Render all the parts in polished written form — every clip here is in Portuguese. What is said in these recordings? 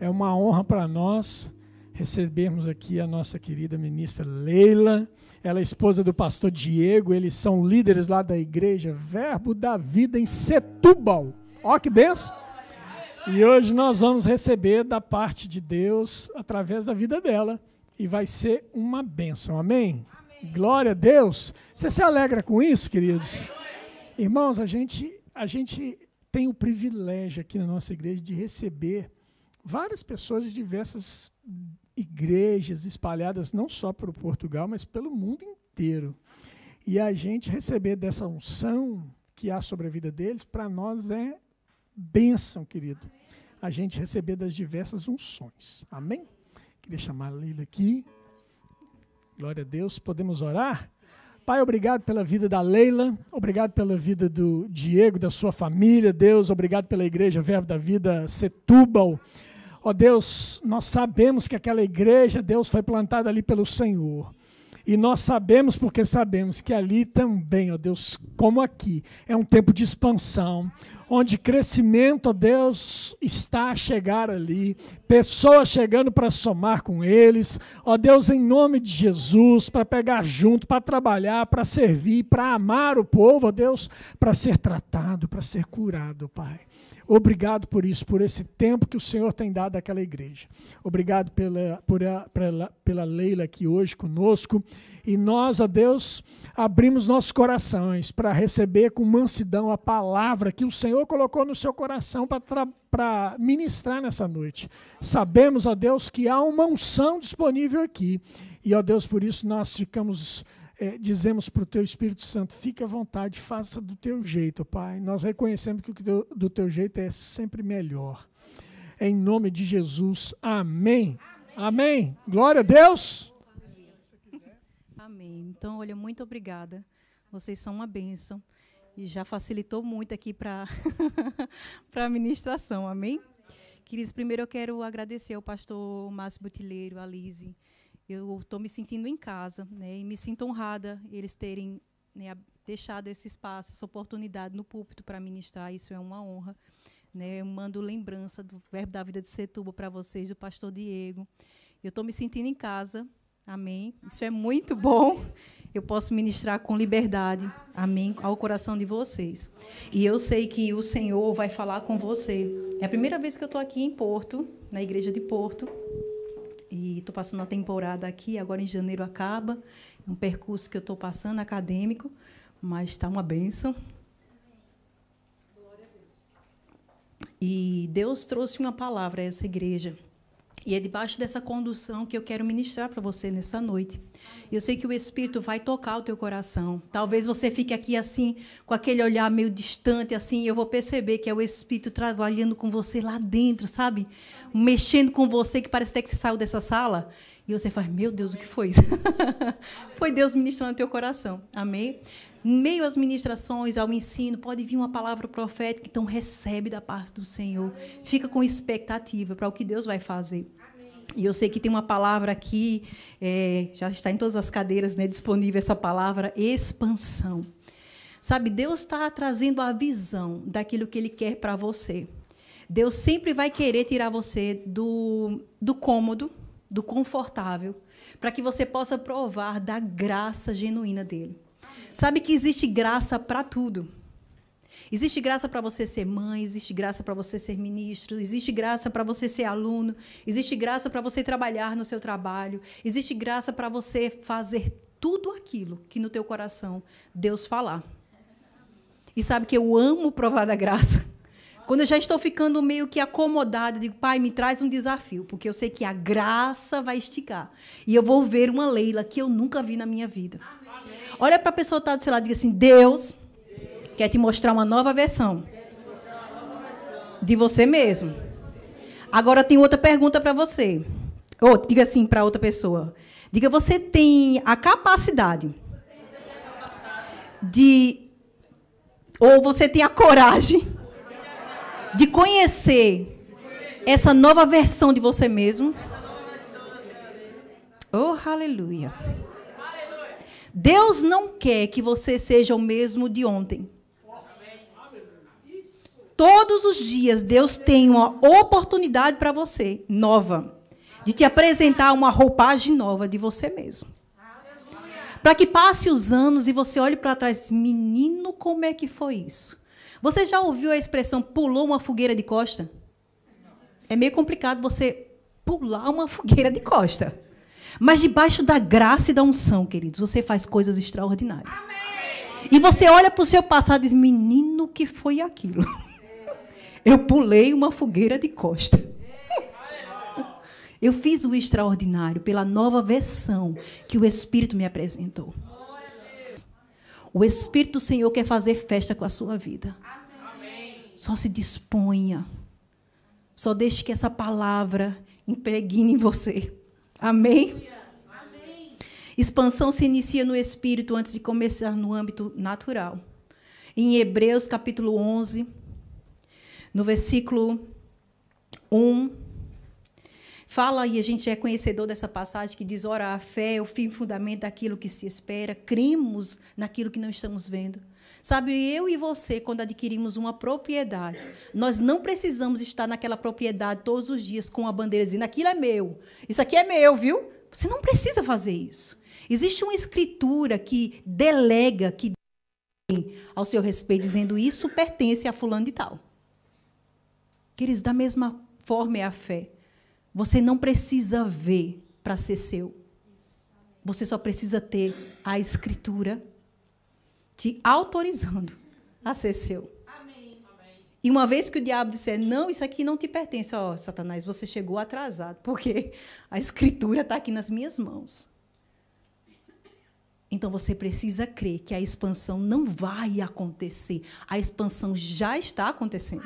É uma honra para nós recebermos aqui a nossa querida ministra Leila. Ela é esposa do pastor Diego. Eles são líderes lá da igreja Verbo da Vida em Setúbal. Ó que benção! E hoje nós vamos receber da parte de Deus através da vida dela. E vai ser uma bênção. Amém? Amém. Glória a Deus. Você se alegra com isso, queridos? Irmãos, a gente tem o privilégio aqui na nossa igreja de receber várias pessoas de diversas igrejas espalhadas não só para o Portugal, mas pelo mundo inteiro. E a gente receber dessa unção que há sobre a vida deles, para nós é bênção, querido. A gente receber das diversas unções. Amém? Queria chamar a Leila aqui. Glória a Deus. Podemos orar? Pai, obrigado pela vida da Leila, obrigado pela vida do Diego, da sua família, Deus, obrigado pela igreja Verbo da Vida Setúbal. Ó Deus, nós sabemos que aquela igreja, Deus, foi plantada ali pelo Senhor. E nós sabemos, porque sabemos que ali também, ó Deus, como aqui, é um tempo de expansão, onde crescimento, ó Deus, está a chegar ali, pessoas chegando para somar com eles, ó Deus, em nome de Jesus, para pegar junto, para trabalhar, para servir, para amar o povo, ó Deus, para ser tratado, para ser curado, Pai. Obrigado por isso, por esse tempo que o Senhor tem dado àquela igreja. Obrigado pela Leila aqui hoje conosco. E nós, ó Deus, abrimos nossos corações para receber com mansidão a palavra que o Senhor colocou no seu coração para ministrar nessa noite. Sabemos, ó Deus, que há uma unção disponível aqui. E, ó Deus, por isso nós dizemos para o Teu Espírito Santo, fique à vontade, faça do Teu jeito, Pai. Nós reconhecemos que do Teu jeito é sempre melhor. Em nome de Jesus, amém. Amém. Glória a Deus. Amém. Então, olha, muito obrigada. Vocês são uma bênção. E já facilitou muito aqui para a ministração, amém? Queridos, primeiro eu quero agradecer ao pastor Márcio Butileiro, a Lise. Eu estou me sentindo em casa, né, e me sinto honrada eles terem, né, deixado esse espaço, essa oportunidade no púlpito para ministrar. Isso é uma honra. Né, eu mando lembrança do Verbo da Vida de Setúbal para vocês, do pastor Diego. Eu estou me sentindo em casa, amém? Isso é muito bom. Eu posso ministrar com liberdade, amém, ao coração de vocês. E eu sei que o Senhor vai falar com você. É a primeira vez que eu estou aqui em Porto, na igreja de Porto. E estou passando a temporada aqui, agora em janeiro acaba. É um percurso que eu estou passando, acadêmico, mas está uma bênção. E Deus trouxe uma palavra a essa igreja. E é debaixo dessa condução que eu quero ministrar para você nessa noite. Eu sei que o Espírito vai tocar o teu coração. Talvez você fique aqui assim, com aquele olhar meio distante, assim, e eu vou perceber que é o Espírito trabalhando com você lá dentro, sabe? Mexendo com você, que parece até que você saiu dessa sala. E você faz, meu Deus, o que foi isso? Foi Deus ministrando no teu coração. Amém? Em meio às ministrações, ao ensino, pode vir uma palavra profética, então recebe da parte do Senhor. Fica com expectativa para o que Deus vai fazer. E eu sei que tem uma palavra aqui, já está em todas as cadeiras, né, disponível essa palavra, expansão. Sabe, Deus está trazendo a visão daquilo que Ele quer para você. Deus sempre vai querer tirar você do cômodo, do confortável, para que você possa provar da graça genuína dEle. Sabe que existe graça para tudo. Existe graça para você ser mãe, existe graça para você ser ministro, existe graça para você ser aluno, existe graça para você trabalhar no seu trabalho, existe graça para você fazer tudo aquilo que no teu coração Deus falar. E sabe que eu amo provar da graça. Quando eu já estou ficando meio que acomodada, eu digo, Pai, me traz um desafio, porque eu sei que a graça vai esticar. E eu vou ver uma Leila que eu nunca vi na minha vida. Amém. Olha para a pessoa que está do seu lado e diga assim, Deus quer te mostrar uma nova versão de você mesmo. Agora tem outra pergunta para você. Ou diga assim para outra pessoa. Diga, você tem a capacidade de... Ou você tem a coragem de conhecer essa nova versão de você mesmo? Oh, aleluia. Deus não quer que você seja o mesmo de ontem. Todos os dias, Deus tem uma oportunidade para você, nova, de te apresentar uma roupagem nova de você mesmo. Para que passe os anos e você olhe para trás e diz, menino, como é que foi isso? Você já ouviu a expressão pulou uma fogueira de costa? É meio complicado você pular uma fogueira de costa. Mas debaixo da graça e da unção, queridos, você faz coisas extraordinárias. Amém. E você olha para o seu passado e diz, menino, o que foi aquilo? Eu pulei uma fogueira de costa. Eu fiz o extraordinário pela nova versão que o Espírito me apresentou. O Espírito do Senhor quer fazer festa com a sua vida. Só se disponha. Só deixe que essa palavra impregne em você. Amém? Expansão se inicia no Espírito antes de começar no âmbito natural. Em Hebreus, capítulo 11, no versículo 1, fala, e a gente é conhecedor dessa passagem, que diz, ora, a fé é o fim e fundamento daquilo que se espera, cremos naquilo que não estamos vendo. Sabe, eu e você, quando adquirimos uma propriedade, nós não precisamos estar naquela propriedade todos os dias com a bandeira dizendo, aquilo é meu, isso aqui é meu, viu? Você não precisa fazer isso. Existe uma escritura que delega, que tem ao seu respeito, dizendo, isso pertence a fulano de tal. Queridos, da mesma forma é a fé. Você não precisa ver para ser seu. Você só precisa ter a Escritura te autorizando a ser seu. Amém. E uma vez que o diabo disser, não, isso aqui não te pertence, ó, Satanás, você chegou atrasado, porque a Escritura está aqui nas minhas mãos. Então você precisa crer que a expansão não vai acontecer. A expansão já está acontecendo.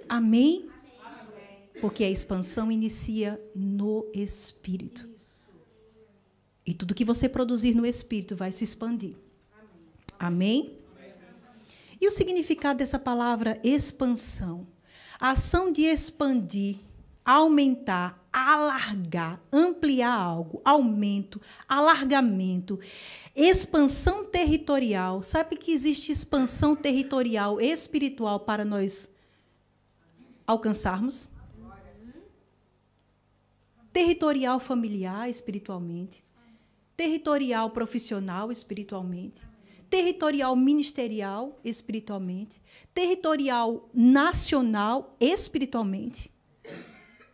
Amém? Porque a expansão inicia no Espírito. E tudo que você produzir no Espírito vai se expandir. Amém? E o significado dessa palavra expansão? A ação de expandir, aumentar, alargar, ampliar algo, aumento, alargamento, expansão territorial. Sabe que existe expansão territorial espiritual para nós alcançarmos? Territorial familiar, espiritualmente. Territorial profissional, espiritualmente. Territorial ministerial, espiritualmente. Territorial nacional, espiritualmente.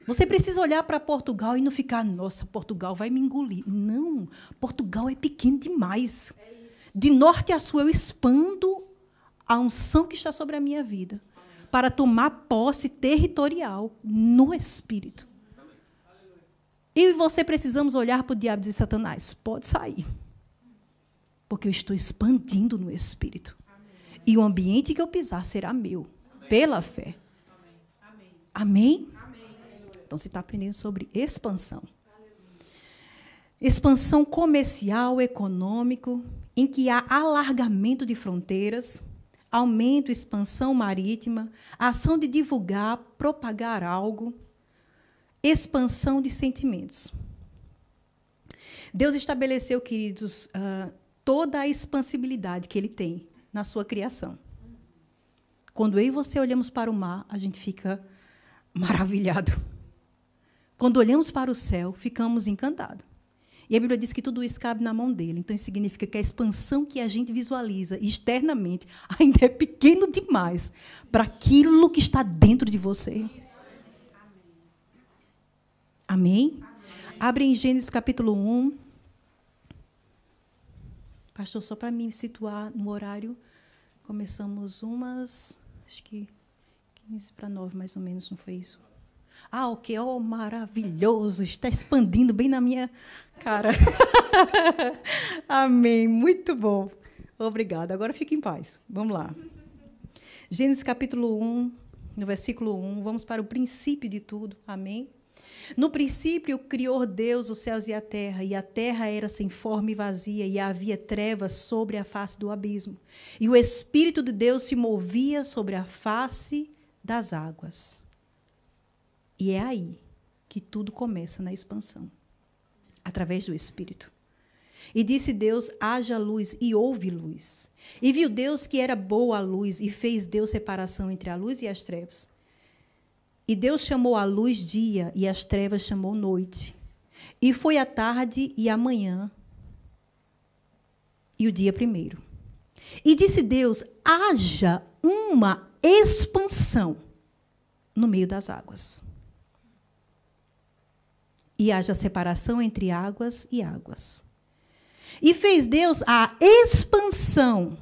Você precisa olhar para Portugal e não ficar, nossa, Portugal vai me engolir. Não, Portugal é pequeno demais. De norte a sul, eu expando a unção que está sobre a minha vida para tomar posse territorial no Espírito. Eu e você precisamos olhar para o diabo e dizer, Satanás, pode sair. Porque eu estou expandindo no Espírito. Amém. E o ambiente que eu pisar será meu, amém, pela fé. Amém? Amém? Amém? Então, você está aprendendo sobre expansão. Expansão comercial, econômico, em que há alargamento de fronteiras, aumento, expansão marítima, ação de divulgar, propagar algo, expansão de sentimentos. Deus estabeleceu, queridos, toda a expansibilidade que Ele tem na sua criação. Quando eu e você olhamos para o mar, a gente fica maravilhado. Quando olhamos para o céu, ficamos encantados. E a Bíblia diz que tudo isso cabe na mão dele. Então, isso significa que a expansão que a gente visualiza externamente ainda é pequeno demais para aquilo que está dentro de você. Amém? Amém? Abre em Gênesis capítulo 1. Pastor, só para me situar no horário, começamos acho que 15 para 9, mais ou menos, não foi isso? Ah, ok, oh, maravilhoso, está expandindo bem na minha cara. Amém, muito bom. Obrigada, agora fique em paz. Vamos lá. Gênesis capítulo 1, no versículo 1, vamos para o princípio de tudo. Amém? No princípio, criou Deus os céus e a terra era sem forma e vazia, e havia trevas sobre a face do abismo. E o Espírito de Deus se movia sobre a face das águas. E é aí que tudo começa na expansão, através do Espírito. E disse Deus, haja luz, e houve luz. E viu Deus que era boa a luz, e fez Deus separação entre a luz e as trevas. E Deus chamou a luz dia, e as trevas chamou noite. E foi a tarde e a manhã, e o dia primeiro. E disse Deus, haja uma expansão no meio das águas. E haja separação entre águas e águas. E fez Deus a expansão,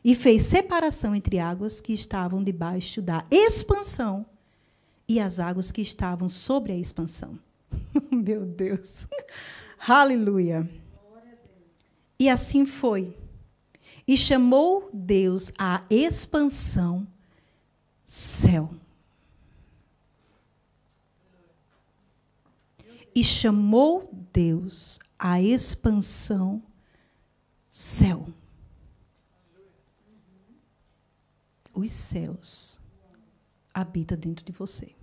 e fez separação entre águas que estavam debaixo da expansão e as águas que estavam sobre a expansão. Meu Deus. Aleluia. E assim foi. E chamou Deus a expansão céu. E chamou Deus a expansão céu. Os céus habitam dentro de você.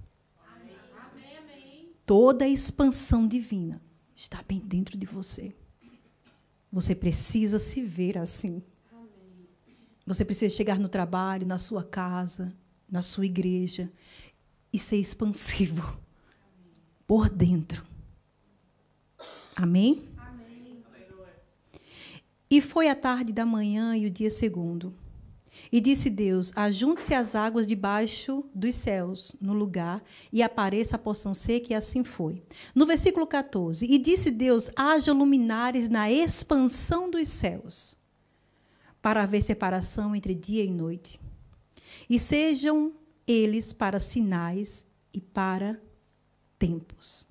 Toda a expansão divina está bem dentro de você. Você precisa se ver assim. Você precisa chegar no trabalho, na sua casa, na sua igreja e ser expansivo por dentro. Amém? Amém. E foi a tarde da manhã e o dia segundo. E disse Deus, ajunte-se as águas debaixo dos céus, no lugar, e apareça a porção seca, e assim foi. No versículo 14, e disse Deus, haja luminares na expansão dos céus, para haver separação entre dia e noite. E sejam eles para sinais e para tempos.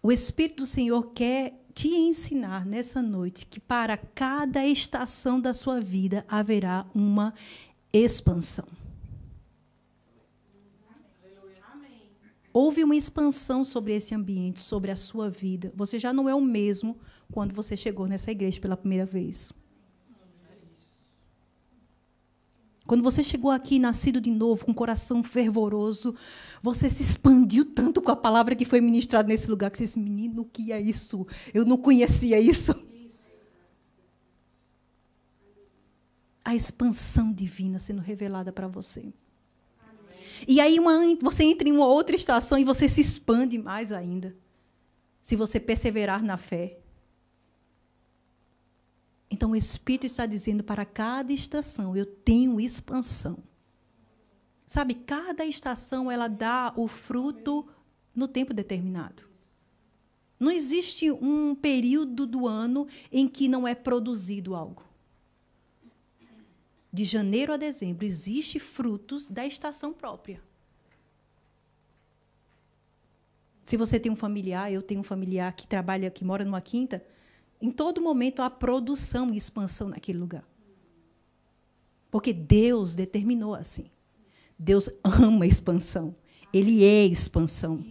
O Espírito do Senhor quer te ensinar nessa noite que para cada estação da sua vida haverá uma expansão. Houve uma expansão sobre esse ambiente, sobre a sua vida. Você já não é o mesmo quando você chegou nessa igreja pela primeira vez. Quando você chegou aqui, nascido de novo, com um coração fervoroso, você se expandiu tanto com a palavra que foi ministrada nesse lugar, que você disse, menino, o que é isso? Eu não conhecia isso. A expansão divina sendo revelada para você. E aí você entra em uma outra estação e você se expande mais ainda, se você perseverar na fé. Então, o Espírito está dizendo para cada estação, eu tenho expansão. Sabe, cada estação, ela dá o fruto no tempo determinado. Não existe um período do ano em que não é produzido algo. De janeiro a dezembro, existem frutos da estação própria. Se você tem um familiar, eu tenho um familiar que trabalha, que mora numa quinta, em todo momento há produção e expansão naquele lugar. Porque Deus determinou assim. Deus ama expansão. Ele é expansão.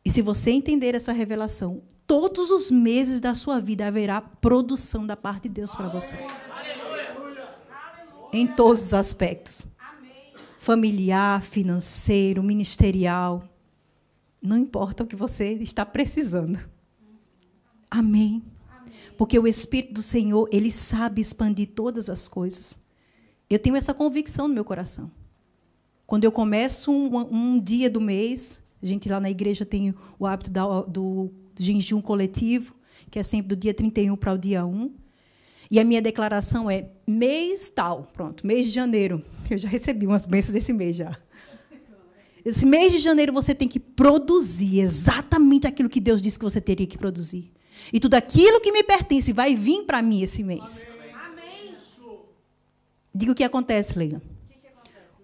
E se você entender essa revelação, todos os meses da sua vida haverá produção da parte de Deus para você. Em todos os aspectos. Familiar, financeiro, ministerial. Não importa o que você está precisando. Amém. Porque o Espírito do Senhor, ele sabe expandir todas as coisas. Eu tenho essa convicção no meu coração. Quando eu começo um dia do mês, a gente lá na igreja tem o hábito do jejum coletivo, que é sempre do dia 31 para o dia 1. E a minha declaração é mês tal, pronto, mês de janeiro. Eu já recebi umas bênçãos desse mês já. Esse mês de janeiro você tem que produzir exatamente aquilo que Deus disse que você teria que produzir. E tudo aquilo que me pertence vai vir para mim esse mês. Amém. Diga o que acontece, Leila.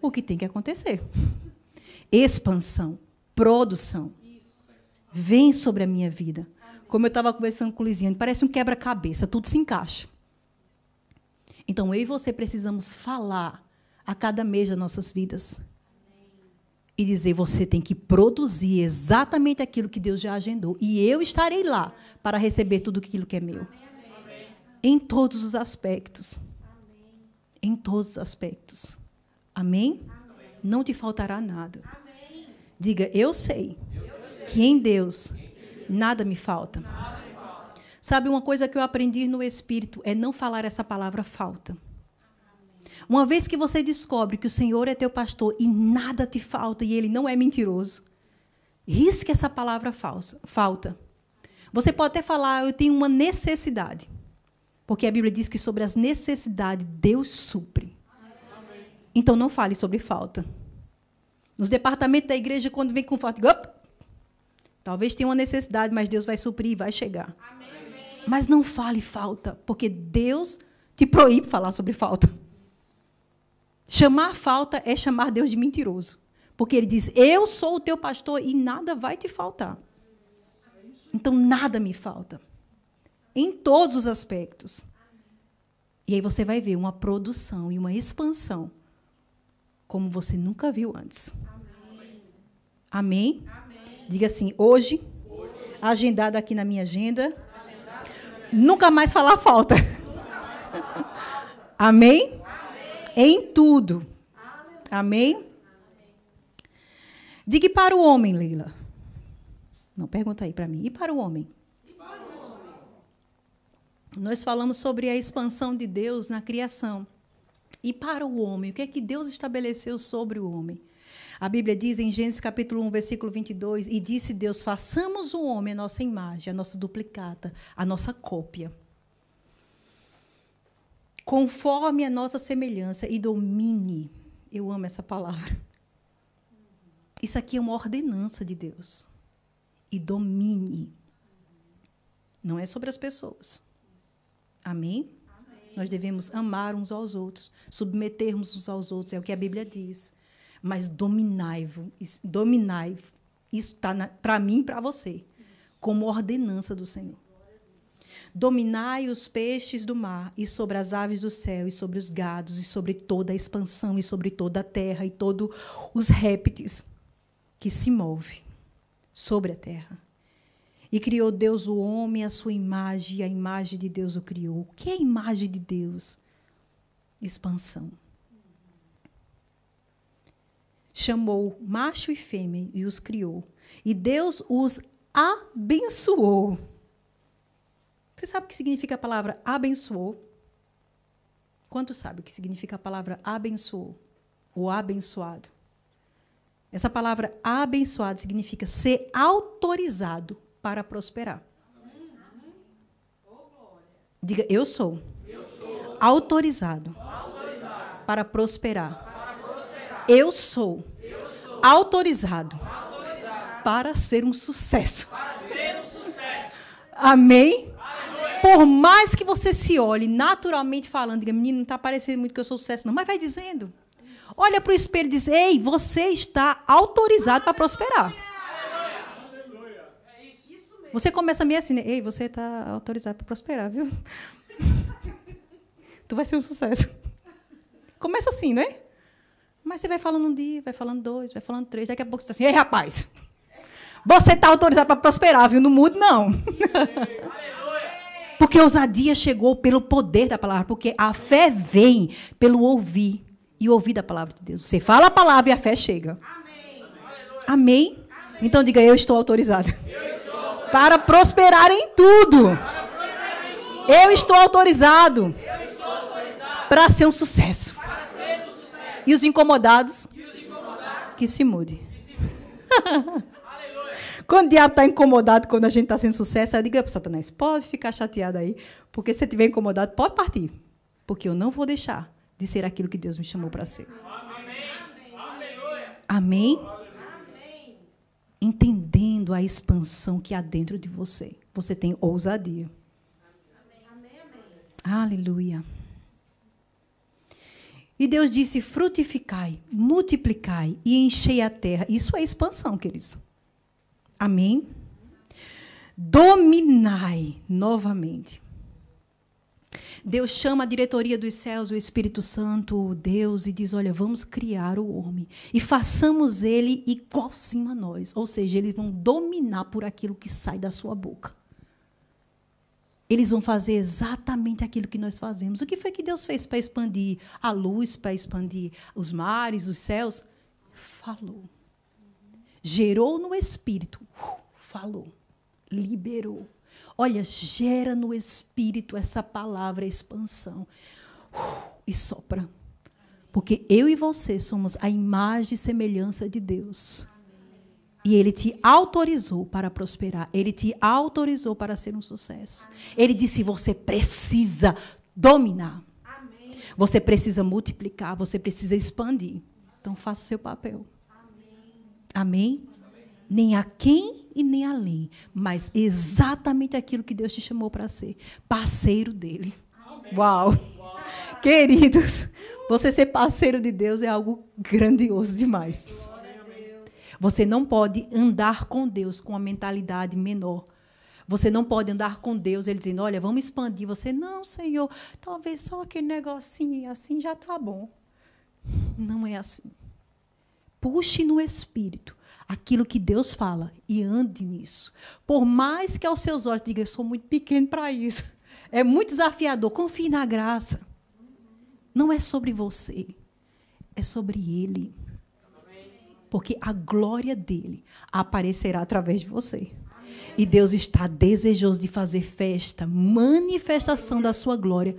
O que tem que acontecer. Expansão, produção. Vem sobre a minha vida. Como eu estava conversando com o Lisiane, parece um quebra-cabeça, tudo se encaixa. Então, eu e você precisamos falar a cada mês das nossas vidas. E dizer, você tem que produzir exatamente aquilo que Deus já agendou. E eu estarei lá para receber tudo aquilo que é meu. Amém. Em todos os aspectos. Amém. Em todos os aspectos. Amém? Amém. Não te faltará nada. Amém. Diga, eu sei que em Deus nada me falta. Sabe, uma coisa que eu aprendi no Espírito é não falar essa palavra falta. Uma vez que você descobre que o Senhor é teu pastor e nada te falta, e Ele não é mentiroso, risque essa palavra falta. Você pode até falar, eu tenho uma necessidade. Porque a Bíblia diz que sobre as necessidades, Deus supre. Então, não fale sobre falta. Nos departamentos da igreja, quando vem com falta, talvez tenha uma necessidade, mas Deus vai suprir e vai chegar. Amém. Mas não fale falta, porque Deus te proíbe falar sobre falta. Chamar falta é chamar Deus de mentiroso. Porque Ele diz, eu sou o teu pastor e nada vai te faltar. Então, nada me falta. Em todos os aspectos. E aí você vai ver uma produção e uma expansão como você nunca viu antes. Amém? Amém? Diga assim, hoje, agendado aqui na minha agenda, nunca mais falar falta. Amém? Amém? Em tudo. Amém? Diga para o homem, Leila. Não, pergunta aí para mim. E para o homem? Nós falamos sobre a expansão de Deus na criação. E para o homem, o que é que Deus estabeleceu sobre o homem? A Bíblia diz em Gênesis capítulo 1, versículo 22, e disse Deus, façamos o homem a nossa imagem, a nossa duplicata, a nossa cópia, conforme a nossa semelhança, e domine. Eu amo essa palavra. Isso aqui é uma ordenança de Deus. E domine. Não é sobre as pessoas. Amém? Amém? Nós devemos amar uns aos outros, submetermos uns aos outros, é o que a Bíblia diz. Mas dominai-vos, isso está para mim e para você, como ordenança do Senhor. Dominai os peixes do mar, e sobre as aves do céu, e sobre os gados, e sobre toda a expansão, e sobre toda a terra, e todos os répteis que se movem sobre a terra. E criou Deus o homem à sua imagem, e a imagem de Deus o criou. O que é a imagem de Deus? Expansão. Chamou macho e fêmea e os criou. E Deus os abençoou. Você sabe o que significa a palavra abençoou? Quantos sabem o que significa a palavra abençoou? Ou abençoado? Essa palavra abençoado significa ser autorizado para prosperar. Diga, eu sou autorizado para prosperar. Eu sou autorizado para ser um sucesso. Amém? Por mais que você se olhe naturalmente falando, diga, menino, não está parecendo muito que eu sou sucesso, não, mas vai dizendo. Olha para o espelho e diz, ei, você está autorizado para prosperar. Você começa meio assim, né? Ei, você está autorizado para prosperar, viu? Tu vai ser um sucesso. Começa assim, né? Mas você vai falando um dia, vai falando dois, vai falando três, daqui a pouco você está assim, ei, rapaz, você está autorizado para prosperar, viu? Não mude, não. Porque a ousadia chegou pelo poder da palavra, porque a fé vem pelo ouvir e ouvir da palavra de Deus. Você fala a palavra e a fé chega. Amém? Então diga, eu estou autorizado. Para prosperar em tudo. Eu estou autorizado para ser um sucesso. E os incomodados, que se mude. Quando o diabo está incomodado, quando a gente está sendo sucesso, eu digo para Satanás, pode ficar chateado aí, porque se você estiver incomodado, pode partir. Porque eu não vou deixar de ser aquilo que Deus me chamou para ser. Amém? Entendendo a expansão que há dentro de você. Você tem ousadia. Aleluia. E Deus disse, frutificai, multiplicai e enchei a terra. Isso é expansão, queridos. Amém? Dominai novamente. Deus chama a diretoria dos céus, o Espírito Santo, Deus, e diz, olha, vamos criar o homem. E façamos ele igualzinho a nós. Ou seja, eles vão dominar por aquilo que sai da sua boca. Eles vão fazer exatamente aquilo que nós fazemos. O que foi que Deus fez para expandir a luz, para expandir os mares, os céus? Falou. Gerou no Espírito. Falou. Liberou. Olha, gera no espírito essa palavra expansão. E sopra. Porque eu e você somos a imagem e semelhança de Deus. E Ele te autorizou para prosperar. Ele te autorizou para ser um sucesso. Ele disse, você precisa dominar. Você precisa multiplicar. Você precisa expandir. Então, faça o seu papel. Amém? Nem aquém e nem além. Mas exatamente aquilo que Deus te chamou para ser. Parceiro dele. Uau! Queridos, você ser parceiro de Deus é algo grandioso demais. Você não pode andar com Deus com uma mentalidade menor. Você não pode andar com Deus, Ele dizendo, olha, vamos expandir. Você, não, Senhor, talvez só aquele negocinho assim já está bom. Não é assim. Puxe no Espírito aquilo que Deus fala e ande nisso. Por mais que aos seus olhos diga, eu sou muito pequeno para isso. É muito desafiador. Confie na graça. Não é sobre você. É sobre Ele. Porque a glória dele aparecerá através de você. E Deus está desejoso de fazer festa, manifestação da sua glória.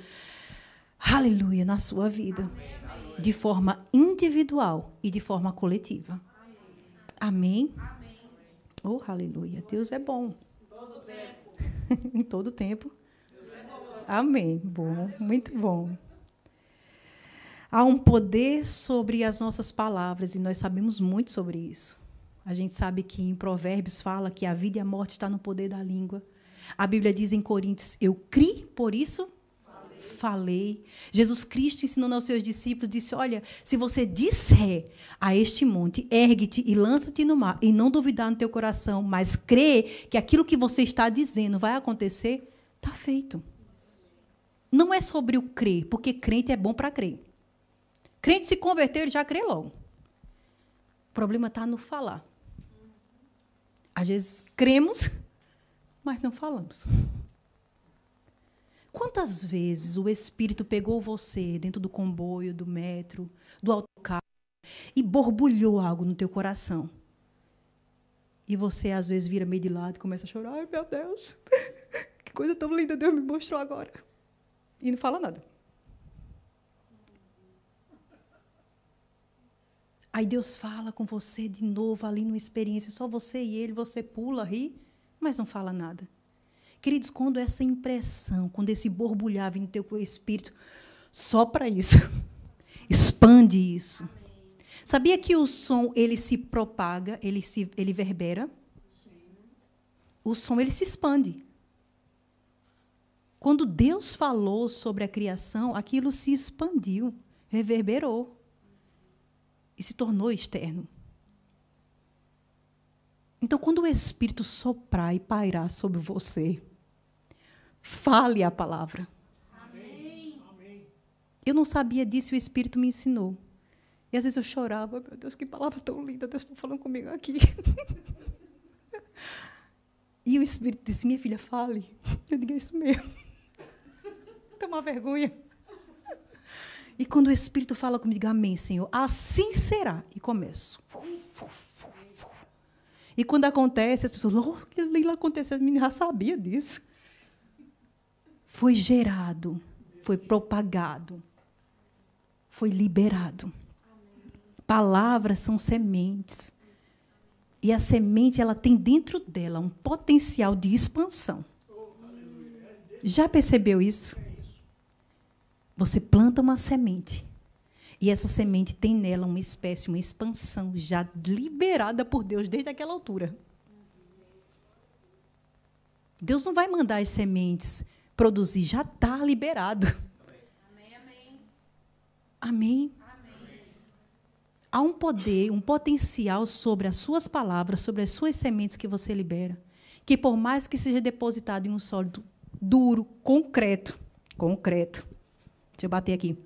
Aleluia, na sua vida. De forma individual e de forma coletiva. Amém? Oh, aleluia. Deus é bom. Em todo tempo. Amém. Bom, muito bom. Há um poder sobre as nossas palavras, e nós sabemos muito sobre isso. A gente sabe que em Provérbios fala que a vida e a morte está no poder da língua. A Bíblia diz em Coríntios, eu criei, por isso falei. Jesus Cristo, ensinando aos seus discípulos, disse, olha, se você disser a este monte, ergue-te e lança-te no mar, e não duvidar no teu coração, mas crê que aquilo que você está dizendo vai acontecer, está feito. Não é sobre o crer, porque crente é bom para crer. Crente se converter, ele já crê logo. O problema está no falar. Às vezes, cremos, mas não falamos. Quantas vezes o Espírito pegou você dentro do comboio, do metro, do autocarro, e borbulhou algo no teu coração? E você, às vezes, vira meio de lado e começa a chorar. Ai, meu Deus, que coisa tão linda Deus me mostrou agora. E não fala nada. Aí Deus fala com você de novo ali numa experiência, só você e Ele, você pula, ri, mas não fala nada. Queridos, quando essa impressão, quando esse borbulhar vem no teu espírito, só para isso, expande isso. Sabia que o som, ele se propaga, ele verbera? O som, ele se expande. Quando Deus falou sobre a criação, aquilo se expandiu, reverberou. E se tornou externo. Então, quando o Espírito soprar e pairar sobre você, fale a palavra. Amém. Eu não sabia disso e o Espírito me ensinou. E às vezes eu chorava, meu Deus, que palavra tão linda, Deus está falando comigo aqui. E o Espírito disse, minha filha, fale. Eu digo, é isso mesmo. Tem uma vergonha. E quando o Espírito fala comigo, digo, amém, Senhor, assim será. E começo. E quando acontece, as pessoas, oh, que Leila aconteceu, a menina já sabia disso. Foi gerado, foi propagado, foi liberado. Palavras são sementes. E a semente, ela tem dentro dela um potencial de expansão. Já percebeu isso? Você planta uma semente, e essa semente tem nela uma espécie, uma expansão já liberada por Deus desde aquela altura. Deus não vai mandar as sementes produzir, já está liberado. Amém, amém. Amém. Amém. Há um poder, um potencial sobre as suas palavras, sobre as suas sementes que você libera, que por mais que seja depositado em um solo duro, concreto, deixa eu bater aqui.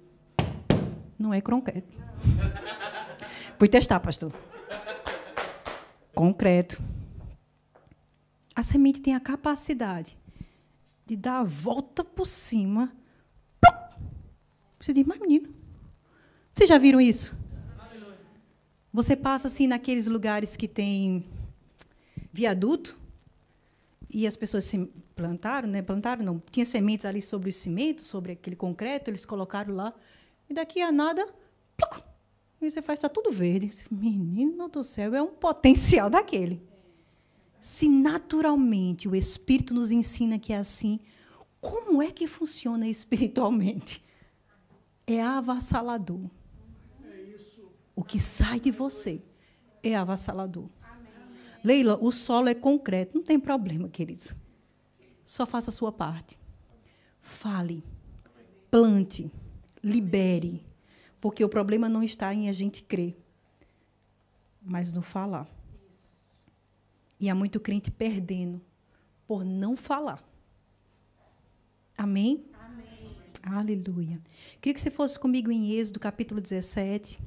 Não é concreto. Fui testar, pastor. Concreto. A semente tem a capacidade de dar a volta por cima. Você diz, mas menino, vocês já viram isso? Você passa assim naqueles lugares que tem viaduto e as pessoas se plantaram, né? Plantaram não, tinha sementes ali sobre o cimento, sobre aquele concreto, eles colocaram lá, e daqui a nada, pluc, e você faz, está tudo verde. Menino do céu, é um potencial daquele. Se naturalmente o Espírito nos ensina que é assim, como é que funciona espiritualmente? É avassalador. O que sai de você é avassalador. Leila, o solo é concreto. Não tem problema, queridos. Só faça a sua parte. Fale, plante, libere. Porque o problema não está em a gente crer, mas no falar. E há muito crente perdendo por não falar. Amém? Amém. Aleluia. Queria que você fosse comigo em Êxodo, capítulo 17.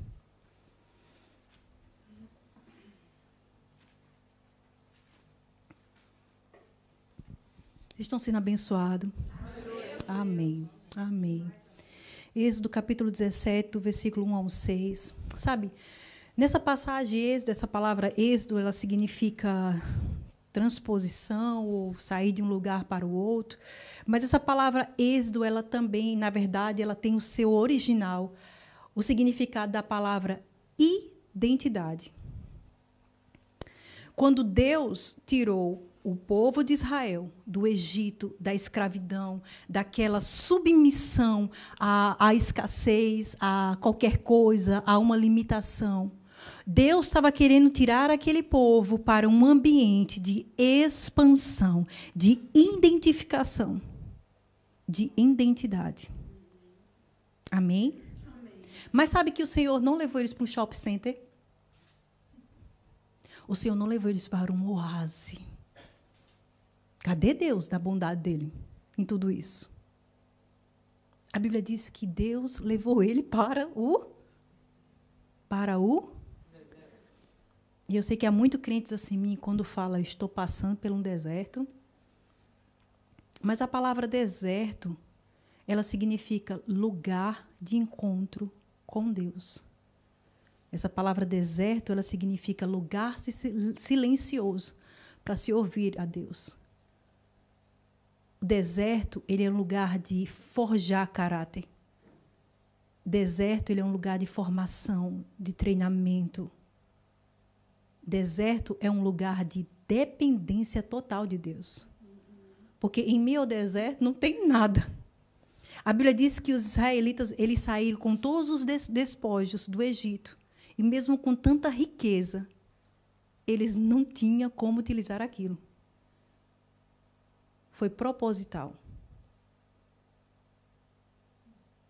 Vocês estão sendo abençoados? Amém. Amém. Êxodo, capítulo 17, do versículo 1 ao 6. Sabe, nessa passagem, Êxodo, essa palavra Êxodo, ela significa transposição ou sair de um lugar para o outro. Mas essa palavra Êxodo, ela também, na verdade, ela tem o seu original, o significado da palavra identidade. Quando Deus tirou o povo de Israel do Egito, da escravidão, daquela submissão à escassez, a qualquer coisa, a uma limitação, Deus estava querendo tirar aquele povo para um ambiente de expansão, de identificação, de identidade. Amém? Amém. Mas sabe que o Senhor não levou eles para um shopping center? O Senhor não levou eles para um oásis. Cadê Deus da bondade dele em tudo isso? A Bíblia diz que Deus levou ele para o E eu sei que há muitos crentes assim, quando fala, estou passando por um deserto. Mas a palavra deserto, ela significa lugar de encontro com Deus. Essa palavra deserto, ela significa lugar silencioso para se ouvir a Deus. O deserto, ele é um lugar de forjar caráter. Deserto, ele é um lugar de formação, de treinamento. Deserto é um lugar de dependência total de Deus. Porque em meio ao deserto não tem nada. A Bíblia diz que os israelitas, eles saíram com todos os despojos do Egito. E mesmo com tanta riqueza, eles não tinham como utilizar aquilo. Foi proposital.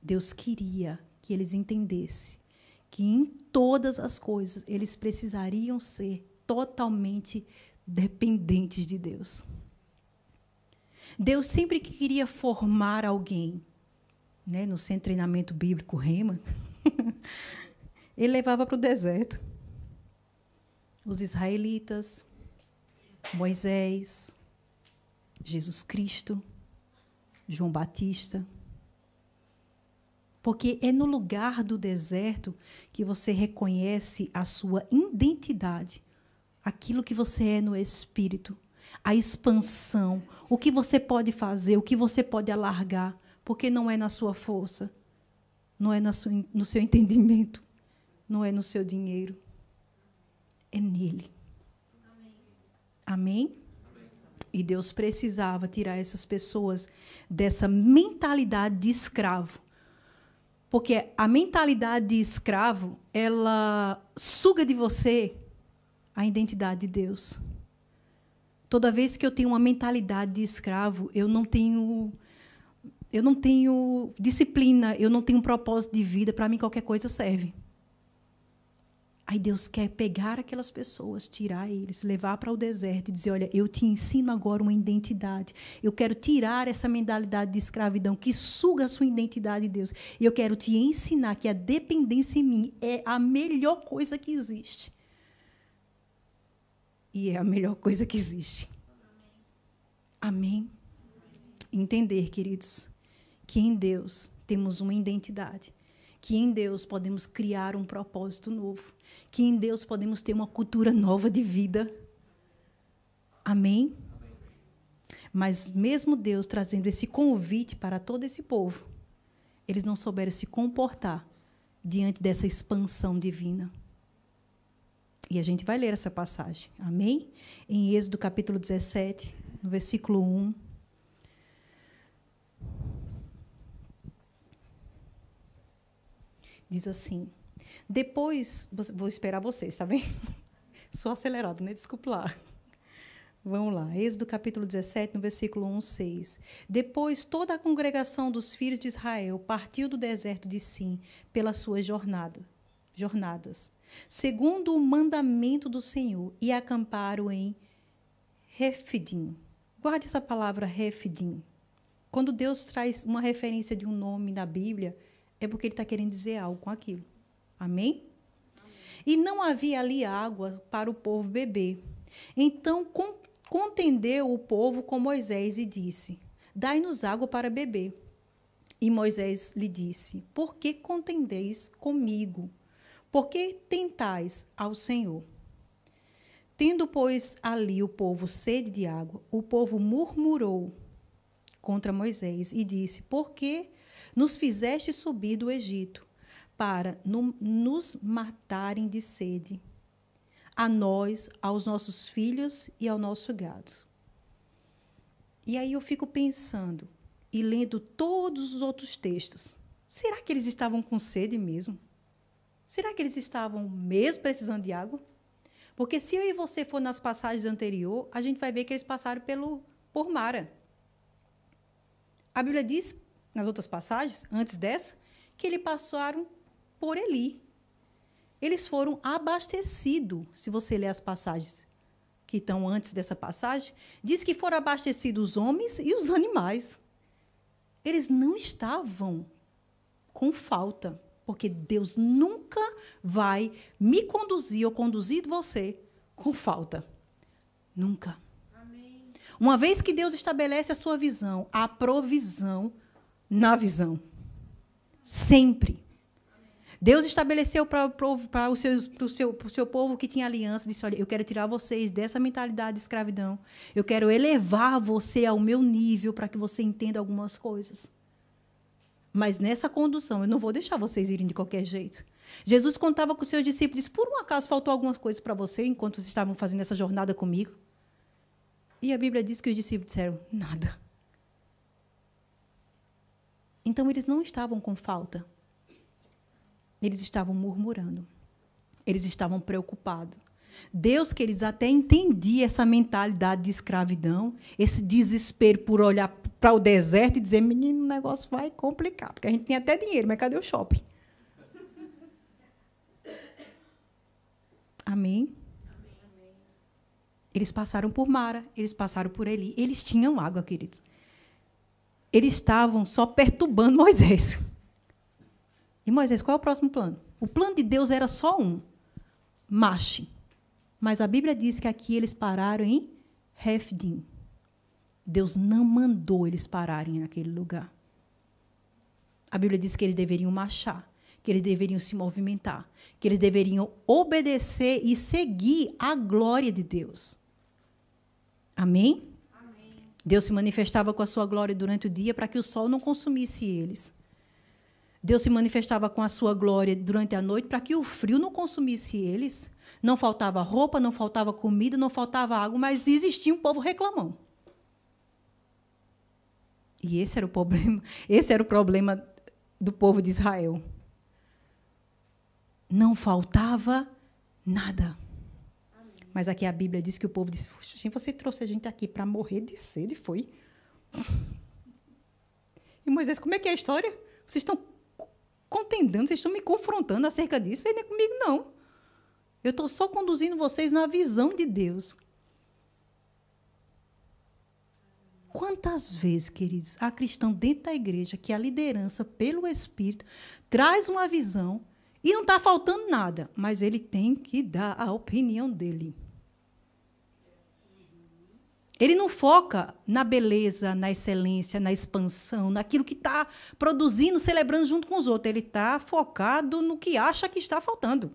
Deus queria que eles entendessem que em todas as coisas eles precisariam ser totalmente dependentes de Deus. Deus sempre que queria formar alguém, né, no centro de treinamento bíblico Rema, ele levava para o deserto. Os israelitas, Moisés, Jesus Cristo, João Batista. Porque é no lugar do deserto que você reconhece a sua identidade, aquilo que você é no Espírito, a expansão, o que você pode fazer, o que você pode alargar, porque não é na sua força, não é no seu entendimento, não é no seu dinheiro, é nele. Amém? E Deus precisava tirar essas pessoas dessa mentalidade de escravo. Porque a mentalidade de escravo, ela suga de você a identidade de Deus. Toda vez que eu tenho uma mentalidade de escravo, eu não tenho disciplina, eu não tenho um propósito de vida, para mim qualquer coisa serve. Aí Deus quer pegar aquelas pessoas, tirar eles, levar para o deserto e dizer, olha, eu te ensino agora uma identidade. Eu quero tirar essa mentalidade de escravidão que suga a sua identidade de Deus. E eu quero te ensinar que a dependência em mim é a melhor coisa que existe. E é a melhor coisa que existe. Amém? Entender, queridos, que em Deus temos uma identidade. Que em Deus podemos criar um propósito novo. Que em Deus podemos ter uma cultura nova de vida. Amém? Mas mesmo Deus trazendo esse convite para todo esse povo, eles não souberam se comportar diante dessa expansão divina. E a gente vai ler essa passagem. Amém? Em Êxodo capítulo 17, no versículo 1. Diz assim: depois, vou esperar vocês, tá bem? Sou acelerado, né? Desculpa lá. Vamos lá, Êxodo capítulo 17, no versículo 1, 6. Depois toda a congregação dos filhos de Israel partiu do deserto de Sim pelas suas jornadas, segundo o mandamento do Senhor, e acamparam em Refidim. Guarde essa palavra Refidim. Quando Deus traz uma referência de um nome na Bíblia, é porque Ele está querendo dizer algo com aquilo. Amém? E não havia ali água para o povo beber. Então contendeu o povo com Moisés e disse: dai-nos água para beber. E Moisés lhe disse: por que contendeis comigo? Por que tentais ao Senhor? Tendo, pois, ali o povo sede de água, o povo murmurou contra Moisés e disse: por que nos fizeste subir do Egito para nos matarem de sede, a nós, aos nossos filhos e ao nosso gado? E aí eu fico pensando e lendo todos os outros textos. Será que eles estavam com sede mesmo? Será que eles estavam mesmo precisando de água? Porque se eu e você for nas passagens anteriores, a gente vai ver que eles passaram por Mara. A Bíblia diz, nas outras passagens, antes dessa, que eles passaram por Eli. Eles foram abastecidos, se você ler as passagens que estão antes dessa passagem, diz que foram abastecidos os homens e os animais. Eles não estavam com falta, porque Deus nunca vai me conduzir ou conduzir você com falta. Nunca. Amém. Uma vez que Deus estabelece a sua visão, a provisão na visão. Sempre. Deus estabeleceu para o seu povo que tinha aliança, disse: olha, eu quero tirar vocês dessa mentalidade de escravidão. Eu quero elevar você ao meu nível para que você entenda algumas coisas. Mas nessa condução, eu não vou deixar vocês irem de qualquer jeito. Jesus contava com os seus discípulos: por um acaso faltou algumas coisas para você enquanto vocês estavam fazendo essa jornada comigo? E a Bíblia diz que os discípulos disseram: nada. Então, eles não estavam com falta. Eles estavam murmurando. Eles estavam preocupados. Deus, que eles até entendia essa mentalidade de escravidão, esse desespero por olhar para o deserto e dizer: menino, o negócio vai complicar, porque a gente tem até dinheiro, mas cadê o shopping? Amém? Eles passaram por Mara, eles passaram por Eli. Eles tinham água, queridos. Eles estavam só perturbando Moisés. E Moisés, qual é o próximo plano? O plano de Deus era só um: marche. Mas a Bíblia diz que aqui eles pararam em Refidim. Deus não mandou eles pararem naquele lugar. A Bíblia diz que eles deveriam marchar, que eles deveriam se movimentar, que eles deveriam obedecer e seguir a glória de Deus. Amém? Amém. Deus se manifestava com a sua glória durante o dia para que o sol não consumisse eles. Deus se manifestava com a sua glória durante a noite para que o frio não consumisse eles. Não faltava roupa, não faltava comida, não faltava água, mas existia um povo reclamão. E esse era o problema do povo de Israel. Não faltava nada. Amém. Mas aqui a Bíblia diz que o povo disse: você trouxe a gente aqui para morrer de sede, foi? E Moisés, como é que é a história? Vocês estão contendendo, vocês estão me confrontando acerca disso, e não é comigo, não. Eu estou só conduzindo vocês na visão de Deus. Quantas vezes, queridos, há cristão dentro da igreja que a liderança, pelo Espírito, traz uma visão e não está faltando nada, mas ele tem que dar a opinião dele. Ele não foca na beleza, na excelência, na expansão, naquilo que está produzindo, celebrando junto com os outros. Ele está focado no que acha que está faltando.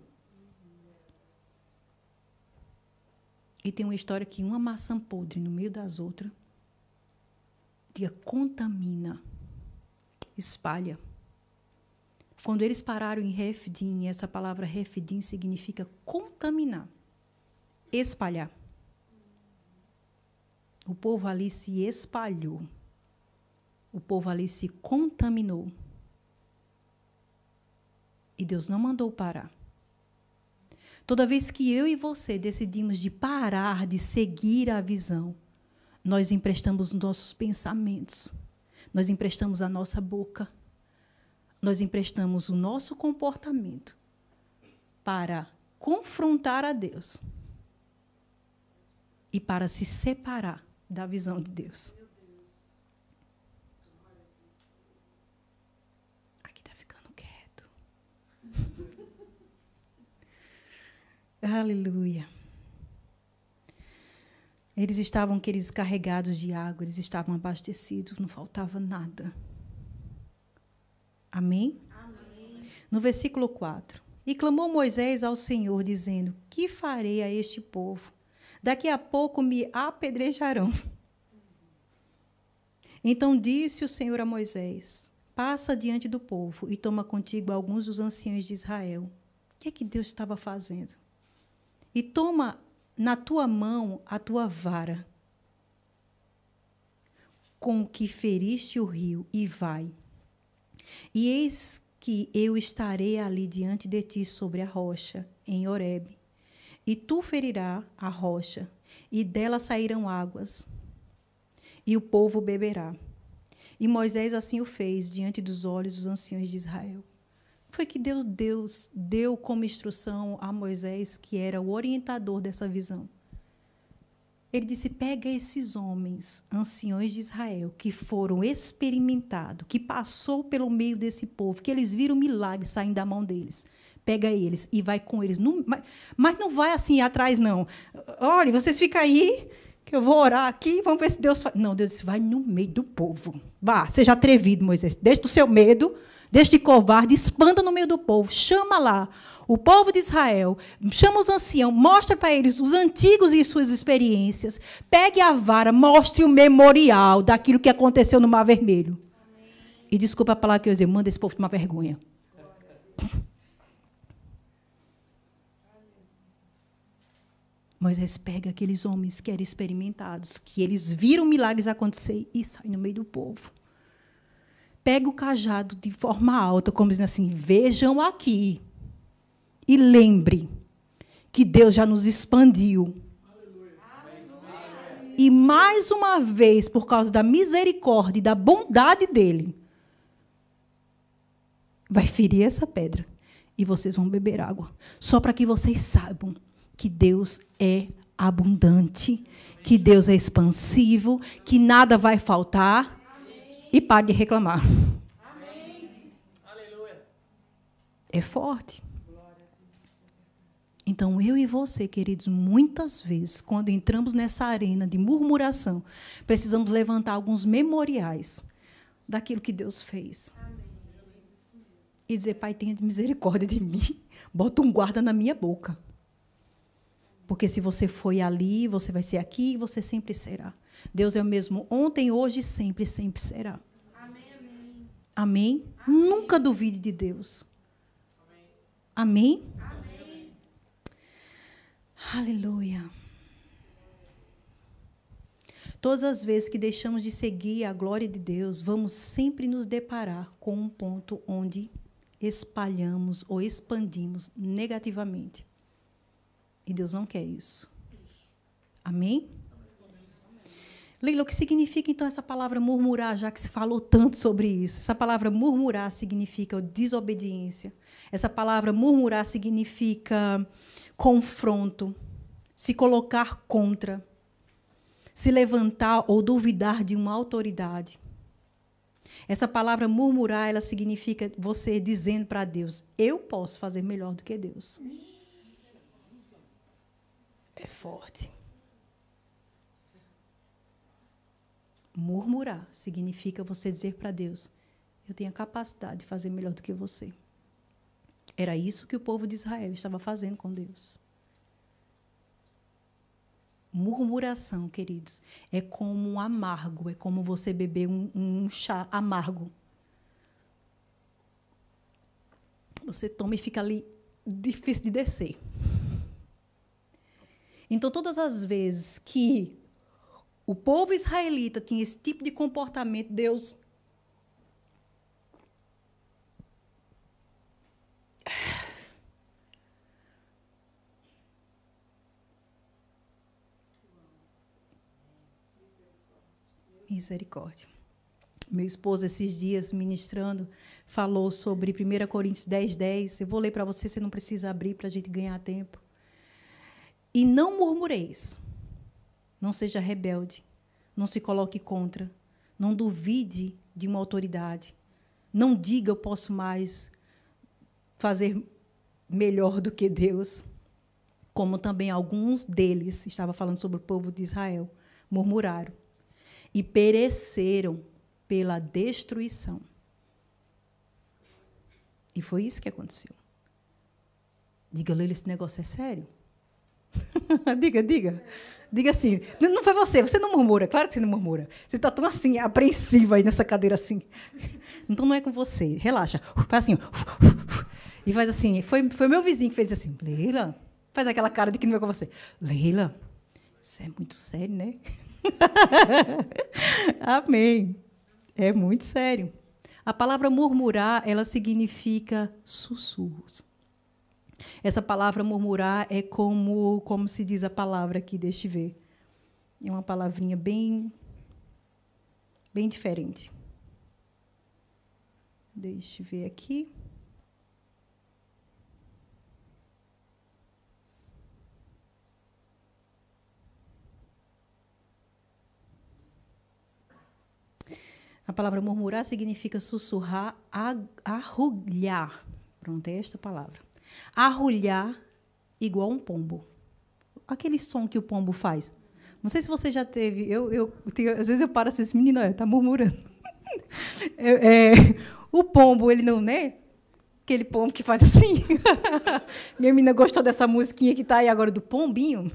E tem uma história que uma maçã podre no meio das outras Diga, contamina. Espalha. Quando eles pararam em Refidim, essa palavra Refidim significa contaminar, espalhar. O povo ali se espalhou. O povo ali se contaminou. E Deus não mandou parar. Toda vez que eu e você decidimos de parar, de seguir a visão, nós emprestamos os nossos pensamentos, nós emprestamos a nossa boca, nós emprestamos o nosso comportamento para confrontar a Deus e para se separar da visão de Deus. Aqui está ficando quieto. Aleluia. Eles estavam, queridos, carregados de água, eles estavam abastecidos, não faltava nada. Amém? Amém? No versículo 4. E clamou Moisés ao Senhor, dizendo, que farei a este povo? Daqui a pouco me apedrejarão. Então disse o Senhor a Moisés, passa diante do povo e toma contigo alguns dos anciãos de Israel. O que é que Deus estava fazendo? E toma na tua mão a tua vara, com que feriste o rio, e vai. E eis que eu estarei ali diante de ti sobre a rocha, em Horebe. E tu ferirás a rocha, e dela sairão águas, e o povo beberá. E Moisés assim o fez diante dos olhos dos anciãos de Israel. Foi que Deus deu como instrução a Moisés, que era o orientador dessa visão. Ele disse, pega esses homens, anciões de Israel, que foram experimentados, que passou pelo meio desse povo, que eles viram milagres saindo da mão deles. Pega eles e vai com eles. Mas não vai assim atrás, não. Olha, vocês ficam aí, que eu vou orar aqui, vamos ver se Deus faz. Não, Deus disse, vai no meio do povo. Vá, seja atrevido, Moisés. Deixa o seu medo, deixa de covarde, expanda no meio do povo. Chama lá o povo de Israel, chama os anciãos, mostra para eles os antigos e suas experiências. Pegue a vara, mostre o memorial daquilo que aconteceu no Mar Vermelho. Amém. E desculpa a palavra que eu ia dizer, manda esse povo tomar vergonha. Moisés pega aqueles homens que eram experimentados, que eles viram milagres acontecer e sai no meio do povo. Pega o cajado de forma alta, como dizendo assim, vejam aqui. E lembre que Deus já nos expandiu. Aleluia. E mais uma vez, por causa da misericórdia e da bondade dele, vai ferir essa pedra e vocês vão beber água. Só para que vocês saibam que Deus é abundante, que Deus é expansivo, que nada vai faltar. Amém. E pare de reclamar. Amém. É forte. Então, eu e você, queridos, muitas vezes, quando entramos nessa arena de murmuração, precisamos levantar alguns memoriais daquilo que Deus fez. Amém. E dizer, Pai, tenha misericórdia de mim. Bota um guarda na minha boca. Porque se você foi ali, você vai ser aqui e você sempre será. Deus é o mesmo ontem, hoje, sempre, sempre será. Amém? Amém? Amém? Amém. Nunca duvide de Deus. Amém? Amém? Aleluia. Todas as vezes que deixamos de seguir a glória de Deus, vamos sempre nos deparar com um ponto onde espalhamos ou expandimos negativamente. E Deus não quer isso. Amém? Leila, o que significa, então, essa palavra murmurar, já que se falou tanto sobre isso? Essa palavra murmurar significa desobediência. Essa palavra murmurar significa confronto, se colocar contra, se levantar ou duvidar de uma autoridade. Essa palavra murmurar, ela significa você dizendo para Deus, eu posso fazer melhor do que Deus. É forte. Murmurar significa você dizer para Deus, eu tenho a capacidade de fazer melhor do que você. Era isso que o povo de Israel estava fazendo com Deus. Murmuração, queridos, é como um amargo, é como você beber um chá amargo. Você toma e fica ali difícil de descer. Então, todas as vezes que o povo israelita tinha esse tipo de comportamento, Deus misericórdia. Meu esposo, esses dias, ministrando, falou sobre 1 Coríntios 10:10. Eu vou ler para você, você não precisa abrir para a gente ganhar tempo. E não murmureis, não seja rebelde, não se coloque contra, não duvide de uma autoridade, não diga eu posso mais fazer melhor do que Deus, como também alguns deles, estava falando sobre o povo de Israel, murmuraram e pereceram pela destruição. E foi isso que aconteceu. Diga, Leila, esse negócio é sério? diga. Diga assim, não foi você não murmura, claro que você não murmura. Você está tão assim, apreensiva aí nessa cadeira assim. Então não é com você, relaxa. Faz assim, e faz assim, foi meu vizinho que fez assim, Leila, faz aquela cara de que não é com você. Leila, isso é muito sério, né? Amém. É muito sério. A palavra murmurar, ela significa sussurros. Essa palavra murmurar é como se diz a palavra aqui, deixa eu ver. É uma palavrinha bem diferente. Deixa eu ver aqui. A palavra murmurar significa sussurrar, arrulhar. Pronto, é esta palavra. Arrulhar igual um pombo. Aquele som que o pombo faz. Não sei se você já teve... às vezes eu paro assim, esse menino está murmurando. O pombo, ele não, né? Aquele pombo que faz assim. Minha menina gostou dessa musiquinha que está aí agora do pombinho.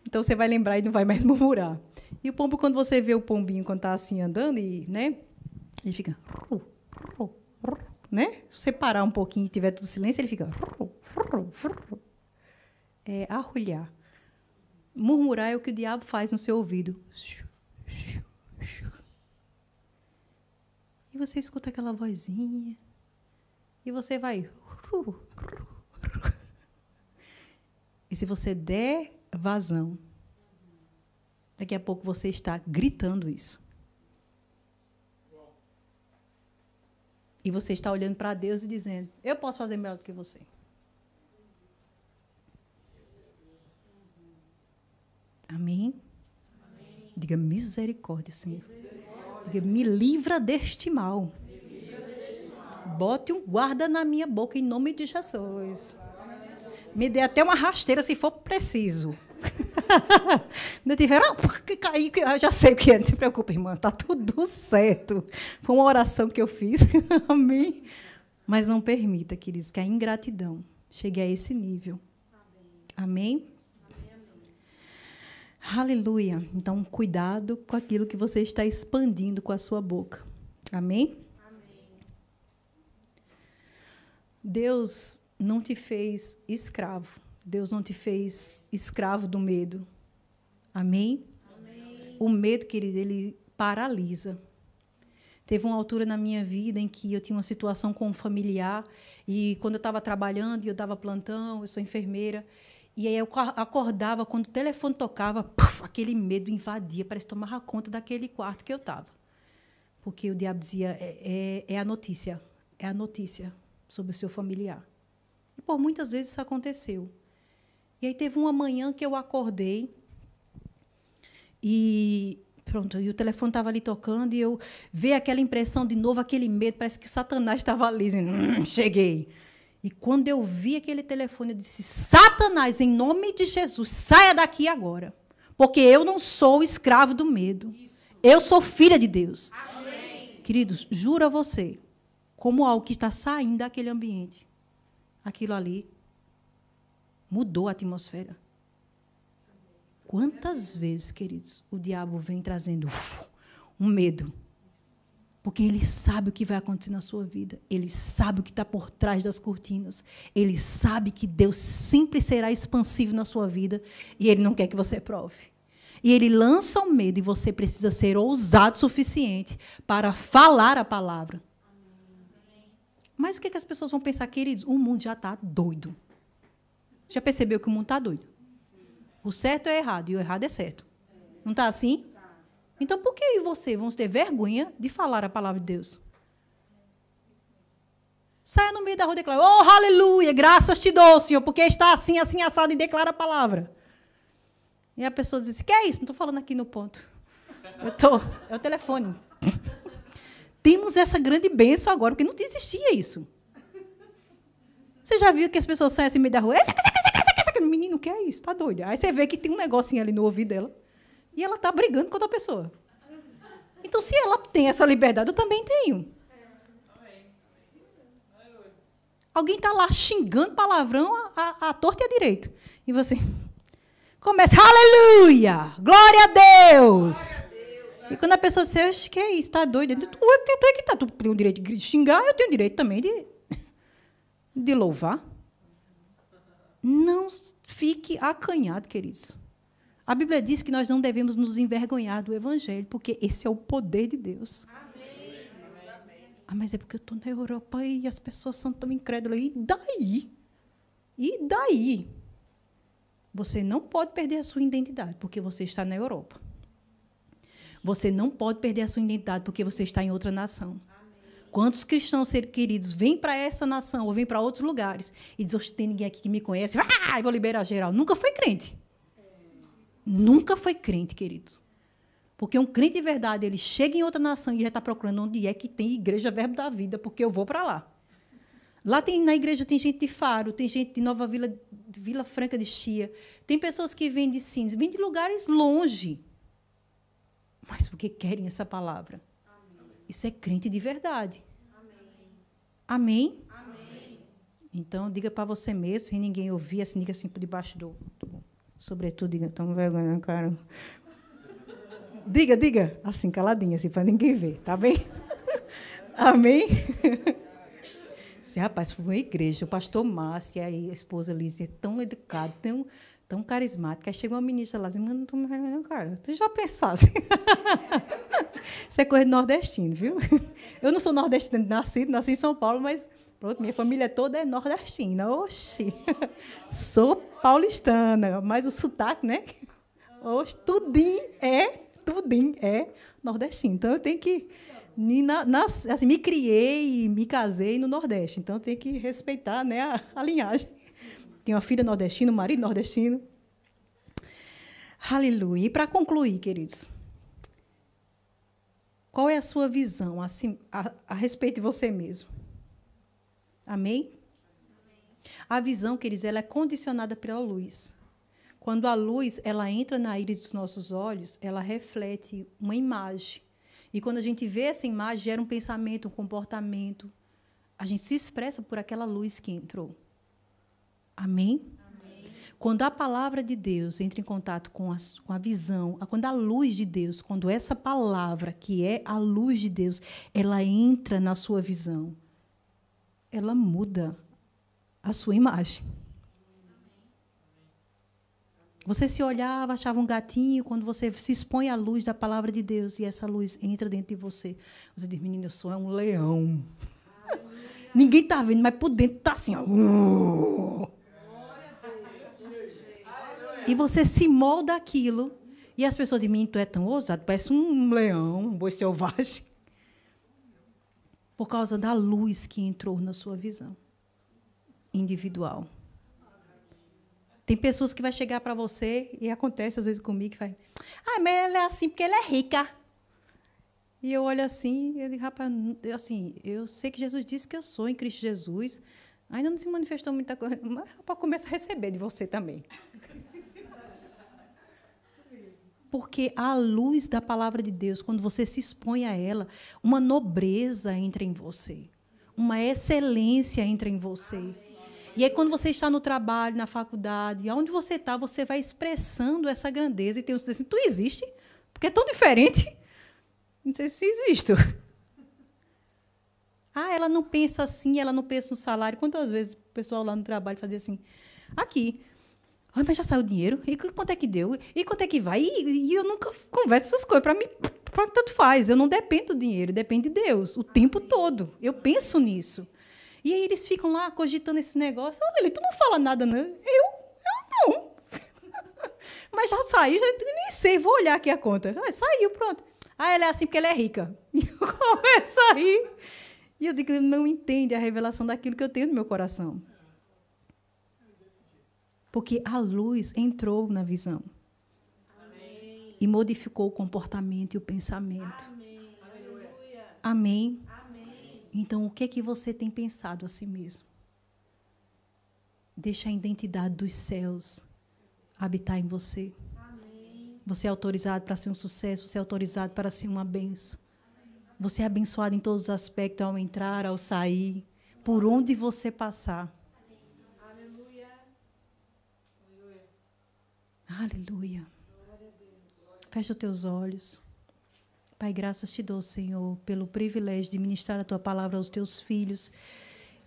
Então, você vai lembrar e não vai mais murmurar. E o pombo, quando você vê o pombinho, quando está assim andando, né? Ele fica... Né? Se você parar um pouquinho e tiver tudo silêncio, ele fica... É arrulhar. Murmurar é o que o diabo faz no seu ouvido. E você escuta aquela vozinha. E você vai... E se você der vazão, daqui a pouco você está gritando isso. E você está olhando para Deus e dizendo, eu posso fazer melhor do que você. Amém? Amém. Diga misericórdia, Senhor. Diga, me livra deste mal. Bote um guarda na minha boca, em nome de Jesus. Me dê até uma rasteira, se for preciso. Quando eu tiver que cair, eu já sei o que é. Não se preocupe, irmã. Está tudo certo. Foi uma oração que eu fiz. Amém? Mas não permita, queridos, que a ingratidão chegue a esse nível. Amém? Aleluia. Então, cuidado com aquilo que você está expandindo com a sua boca. Amém? Amém. Deus não te fez escravo. Deus não te fez escravo do medo. Amém? Amém. O medo, querido, ele paralisa. Teve uma altura na minha vida em que eu tinha uma situação com um familiar e quando eu estava trabalhando e eu dava plantão, eu sou enfermeira, e aí eu acordava, quando o telefone tocava, puff, aquele medo invadia, parece que tomava conta daquele quarto que eu estava. Porque o diabo dizia, é a notícia sobre o seu familiar. E por muitas vezes isso aconteceu. E aí teve uma manhã que eu acordei e pronto, e o telefone estava ali tocando e eu vi aquela impressão de novo, aquele medo, parece que o Satanás estava ali, dizendo, cheguei. E quando eu vi aquele telefone, eu disse, Satanás, em nome de Jesus, saia daqui agora, porque eu não sou escravo do medo. Eu sou filha de Deus. Amém. Queridos, juro a você, como algo que está saindo daquele ambiente, aquilo ali mudou a atmosfera. Quantas vezes, queridos, o diabo vem trazendo um medo? Porque ele sabe o que vai acontecer na sua vida. Ele sabe o que está por trás das cortinas. Ele sabe que Deus sempre será expansivo na sua vida e ele não quer que você prove. E ele lança o medo e você precisa ser ousado o suficiente para falar a palavra. Mas o que as pessoas vão pensar, queridos? O mundo já está doido. Já percebeu que o mundo está doido? O certo é errado e o errado é certo. Não está assim? Então, por que eu e você vamos ter vergonha de falar a palavra de Deus? Saia no meio da rua e declara, oh, aleluia, graças te dou, Senhor, porque está assim, assim, assado, e declara a palavra. E a pessoa diz assim, que é isso? Não estou falando aqui no ponto. É o telefone. Temos essa grande bênção agora, porque não existia isso. Você já viu que as pessoas saem assim no meio da rua? Menino, o que é isso? Está doido. Aí você vê que tem um negocinho ali no ouvido dela. E ela está brigando com outra pessoa. Então, se ela tem essa liberdade, eu também tenho. Alguém está lá xingando palavrão à torta e à direita. E você começa, aleluia, glória a Deus. E quando a pessoa diz, acho que é isso, está doido. Tu tem o direito de xingar, eu tenho o direito também de louvar. Não fique acanhado, queridos. A Bíblia diz que nós não devemos nos envergonhar do Evangelho, porque esse é o poder de Deus. Amém. Ah, mas é porque eu estou na Europa e as pessoas são tão incrédulas. E daí? E daí? Você não pode perder a sua identidade, porque você está na Europa. Você não pode perder a sua identidade, porque você está em outra nação. Quantos cristãos, queridos, vêm para essa nação ou vêm para outros lugares e dizem, tem ninguém aqui que me conhece, eu vou liberar geral. Nunca foi crente. Nunca foi crente, queridos. Porque um crente de verdade, ele chega em outra nação e já está procurando onde é que tem igreja Verbo da Vida, porque eu vou para lá. Lá na igreja tem gente de Faro, tem gente de Nova Vila Franca de Chia, tem pessoas que vêm de Sines, vêm de lugares longe. Mas porque querem essa palavra. Amém. Isso é crente de verdade. Amém? Amém? Então, diga para você mesmo, sem ninguém ouvir, assim, diga assim por debaixo do sobretudo, diga, toma vergonha, cara. Diga, assim, caladinha, assim, para ninguém ver, tá bem? Amém? Esse rapaz foi uma igreja, o pastor Márcio, e aí a esposa Lízia, tão educado, tão carismática. Aí chegou uma ministra lá, assim, mano, não toma vergonha, cara. Tu já pensasse? Isso é coisa de nordestino, viu? Eu não sou nordestina, nasci em São Paulo, mas pronto, minha família toda é nordestina. Oxi! Sou paulistana, mas o sotaque, né? Oxi, tudinho é nordestino. Então, eu tenho que... assim, me criei e me casei no Nordeste. Então, eu tenho que respeitar, né, a linhagem. Tenho uma filha nordestina, um marido nordestino. Aleluia. E, para concluir, queridos, qual é a sua visão assim, a respeito de você mesmo? Amém? A visão, queridos, ela é condicionada pela luz. Quando a luz ela entra na íris dos nossos olhos, ela reflete uma imagem. E quando a gente vê essa imagem, gera um pensamento, um comportamento. A gente se expressa por aquela luz que entrou. Amém? Amém. Quando a palavra de Deus entra em contato com a visão, quando a luz de Deus, quando essa palavra, que é a luz de Deus, ela entra na sua visão, ela muda a sua imagem. Você se olhava, achava um gatinho, quando você se expõe à luz da palavra de Deus e essa luz entra dentro de você, você diz, menino, eu sou um leão. Ninguém está vendo, mas por dentro está assim, ó. E você se molda aquilo, e as pessoas dizem, menino, tu é tão ousado, parece um leão, um boi selvagem. Por causa da luz que entrou na sua visão individual. Tem pessoas que vão chegar para você, e acontece às vezes comigo, que vai, mas ela é assim porque ela é rica. E eu olho assim, e eu digo, rapaz, eu sei que Jesus disse que eu sou em Cristo Jesus, ainda não se manifestou muita coisa, mas rapaz, começa a receber de você também. Porque a luz da palavra de Deus, quando você se expõe a ela, uma nobreza entra em você, uma excelência entra em você. E aí, quando você está no trabalho, na faculdade, onde você está, você vai expressando essa grandeza. E tem uns que dizem assim, tu existe? Porque é tão diferente. Não sei se existo. Ah, ela não pensa assim, ela não pensa no salário. Quantas vezes o pessoal lá no trabalho fazia assim, aqui, olha, mas já saiu o dinheiro? E quanto é que deu? E quanto é que vai? E eu nunca converso essas coisas. Para mim, tanto faz. Eu não dependo do dinheiro, depende de Deus. O tempo todo. Eu penso nisso. E aí eles ficam lá cogitando esse negócio. Olha, Lili, tu não fala nada, não. Eu não. Mas já saiu, já nem sei. Vou olhar aqui a conta. Ah, saiu, pronto. Ah, ela é assim porque ela é rica. E eu começo a rir. E eu digo, não entende a revelação daquilo que eu tenho no meu coração. Porque a luz entrou na visão. Amém. E modificou o comportamento e o pensamento. Amém. Amém. Amém. Então, o que é que você tem pensado a si mesmo? Deixa a identidade dos céus habitar em você. Amém. Você é autorizado para ser um sucesso, você é autorizado para ser uma bênção. Você é abençoado em todos os aspectos, ao entrar, ao sair, por onde você passar. Aleluia. Aleluia. Fecha os teus olhos. Pai, graças te dou, Senhor, pelo privilégio de ministrar a tua palavra aos teus filhos.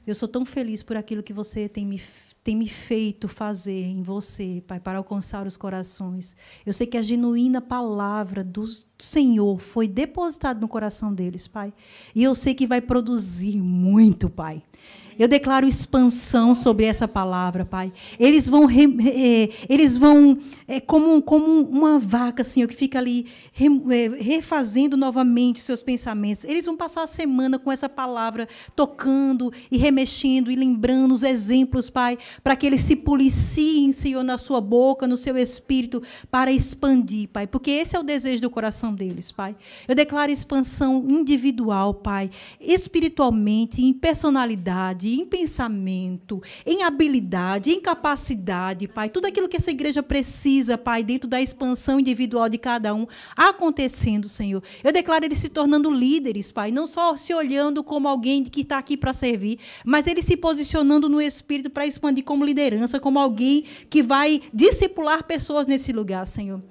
Eu sou tão feliz por aquilo que você tem me feito fazer em você, Pai, para alcançar os corações. Eu sei que a genuína palavra do Senhor foi depositada no coração deles, Pai. E eu sei que vai produzir muito, Pai. Eu declaro expansão sobre essa palavra, Pai. Eles vão como uma vaca, Senhor, que fica ali refazendo novamente seus pensamentos. Eles vão passar a semana com essa palavra, tocando e remexendo e lembrando os exemplos, Pai, para que eles se policiem, Senhor, na sua boca, no seu espírito, para expandir, Pai. Porque esse é o desejo do coração deles, Pai. Eu declaro expansão individual, Pai, espiritualmente, em personalidade, em pensamento, em habilidade, em capacidade, Pai. Tudo aquilo que essa igreja precisa, Pai, dentro da expansão individual de cada um, acontecendo, Senhor. Eu declaro eles se tornando líderes, Pai, não só se olhando como alguém que está aqui para servir, mas eles se posicionando no Espírito para expandir como liderança, como alguém que vai discipular pessoas nesse lugar, Senhor.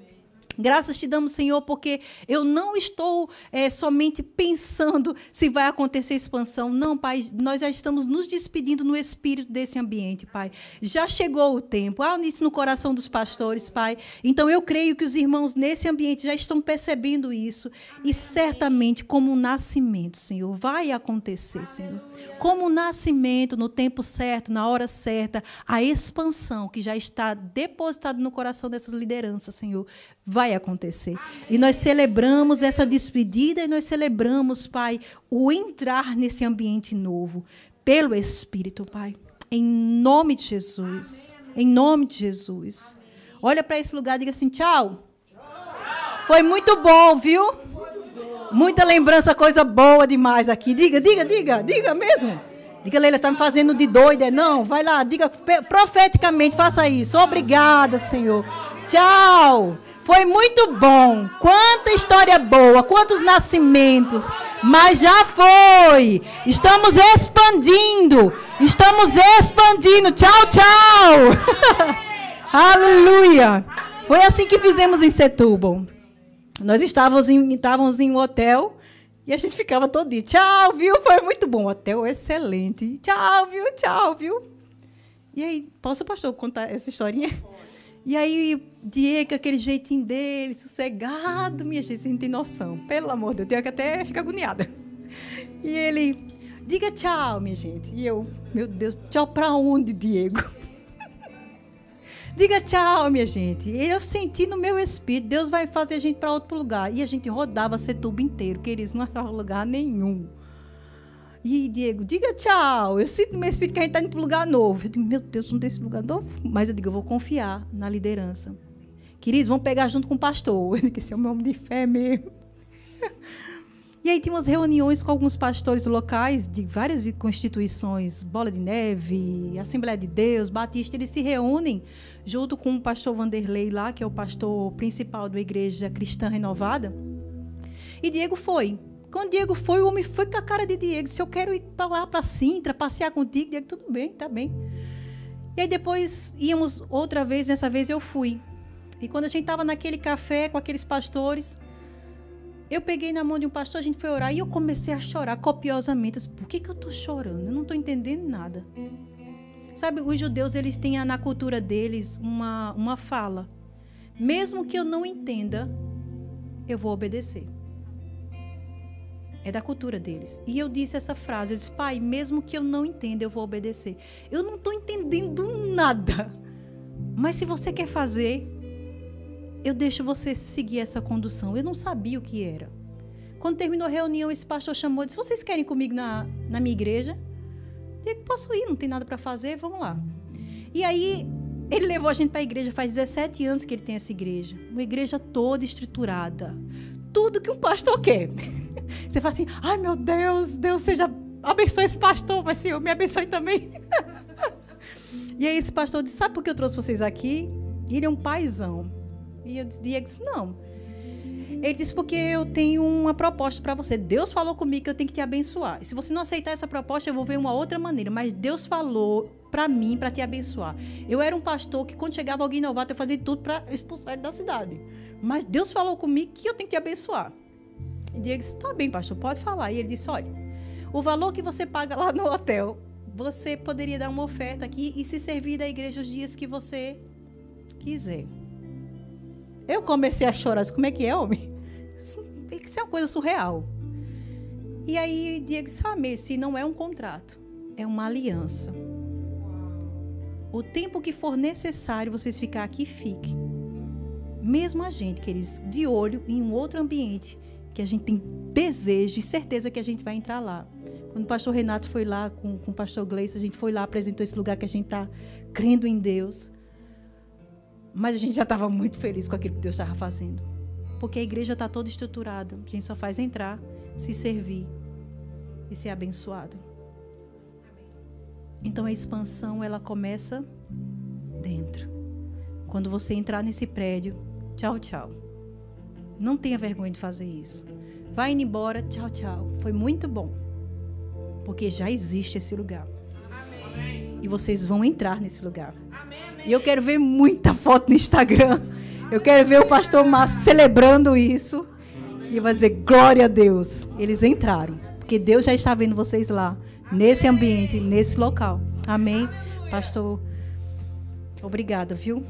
Graças te damos, Senhor, porque eu não estou somente pensando se vai acontecer expansão. Não, Pai, nós já estamos nos despedindo no espírito desse ambiente, Pai. Já chegou o tempo. Há isso no coração dos pastores, Pai. Então, eu creio que os irmãos nesse ambiente já estão percebendo isso. E certamente, como um nascimento, Senhor, vai acontecer, Senhor. Como um nascimento, no tempo certo, na hora certa, a expansão que já está depositada no coração dessas lideranças, Senhor, vai acontecer. E nós celebramos essa despedida e nós celebramos, Pai, o entrar nesse ambiente novo, pelo Espírito, Pai. Em nome de Jesus. Em nome de Jesus. Olha para esse lugar e diga assim, tchau. Foi muito bom, viu? Muita lembrança, coisa boa demais aqui. Diga mesmo. Diga, Leila, você está me fazendo de doida. Não, vai lá, diga profeticamente, faça isso. Obrigada, Senhor. Tchau. Foi muito bom. Quanta história boa, quantos nascimentos. Mas já foi. Estamos expandindo. Tchau, tchau. Aleluia. Foi assim que fizemos em Setúbal. Nós estávamos em um hotel e a gente ficava todo dia. Tchau, viu? Foi muito bom. Hotel excelente. Tchau, viu? E aí, posso, pastor, contar essa historinha? E aí, Diego, aquele jeitinho dele, sossegado, minha gente, você não tem noção. Pelo amor de Deus, eu tenho que até ficar agoniada. E ele, diga tchau, minha gente. E eu, meu Deus, tchau para onde, Diego? Diga tchau, minha gente. Eu senti no meu espírito, Deus vai fazer a gente para outro lugar. E a gente rodava Setúbal inteiro, queridos, não achava lugar nenhum. E Diego, diga tchau. Eu sinto no meu espírito que a gente está indo para um lugar novo. Eu digo, meu Deus, não tem esse lugar novo? Mas eu digo, eu vou confiar na liderança. Queridos, vamos pegar junto com o pastor. Eu digo, esse é o meu homem de fé mesmo. E aí tínhamos reuniões com alguns pastores locais de várias constituições, Bola de Neve, Assembleia de Deus, Batista, eles se reúnem junto com o pastor Vanderlei lá, que é o pastor principal da Igreja Cristã Renovada. E Diego foi. Quando Diego foi, o homem foi com a cara de Diego. Se eu quero ir para lá, para Sintra, passear contigo, Diego, tudo bem, tá bem. E aí depois íamos outra vez, dessa vez eu fui. E quando a gente estava naquele café com aqueles pastores, eu peguei na mão de um pastor, a gente foi orar e eu comecei a chorar copiosamente. Eu disse, por que eu estou chorando? Eu não estou entendendo nada. Sabe, os judeus, eles têm na cultura deles uma fala. Mesmo que eu não entenda, eu vou obedecer. É da cultura deles. E eu disse essa frase, eu disse, pai, mesmo que eu não entenda, eu vou obedecer. Eu não estou entendendo nada. Mas se você quer fazer, eu deixo você seguir essa condução. Eu não sabia o que era. Quando terminou a reunião, esse pastor chamou e disse, vocês querem ir comigo na minha igreja? Eu disse, posso ir, não tem nada para fazer, vamos lá. E aí, ele levou a gente para a igreja, faz 17 anos que ele tem essa igreja. Uma igreja toda estruturada. Tudo que um pastor quer. Você fala assim, ai meu Deus, Deus seja, abençoe esse pastor, mas Senhor, me abençoe também. E aí esse pastor disse, sabe por que eu trouxe vocês aqui? Ele é um paizão. E eu disse, não. Ele disse, porque eu tenho uma proposta para você. Deus falou comigo que eu tenho que te abençoar. E se você não aceitar essa proposta, eu vou ver uma outra maneira. Mas Deus falou para mim, para te abençoar. Eu era um pastor que quando chegava alguém novato, eu fazia tudo para expulsar ele da cidade. Mas Deus falou comigo que eu tenho que te abençoar. E Diego disse, tá bem, pastor, pode falar. E ele disse, olha, o valor que você paga lá no hotel, você poderia dar uma oferta aqui e se servir da igreja os dias que você quiser. Eu comecei a chorar. Como é que é, homem? Tem que ser uma coisa surreal. E aí Diego disse, Mercy, não é um contrato, é uma aliança. O tempo que for necessário vocês ficar aqui, fiquem. Mesmo a gente, queridos, de olho em um outro ambiente, que a gente tem desejo e certeza que a gente vai entrar lá. Quando o pastor Renato foi lá com o pastor Gleice, a gente foi lá, apresentou esse lugar que a gente está crendo em Deus. Mas a gente já estava muito feliz com aquilo que Deus estava fazendo. Porque a igreja está toda estruturada. A gente só faz entrar, se servir e ser abençoado. Então a expansão, ela começa dentro. Quando você entrar nesse prédio, tchau, tchau. Não tenha vergonha de fazer isso. Vai indo embora, tchau, tchau. Foi muito bom. Porque já existe esse lugar. Amém. E vocês vão entrar nesse lugar. Amém. E eu quero ver muita foto no Instagram. Eu quero ver o pastor Márcio celebrando isso. E vai dizer, glória a Deus. Eles entraram. Porque Deus já está vendo vocês lá. Nesse ambiente, nesse local. Amém? Pastor, obrigada, viu?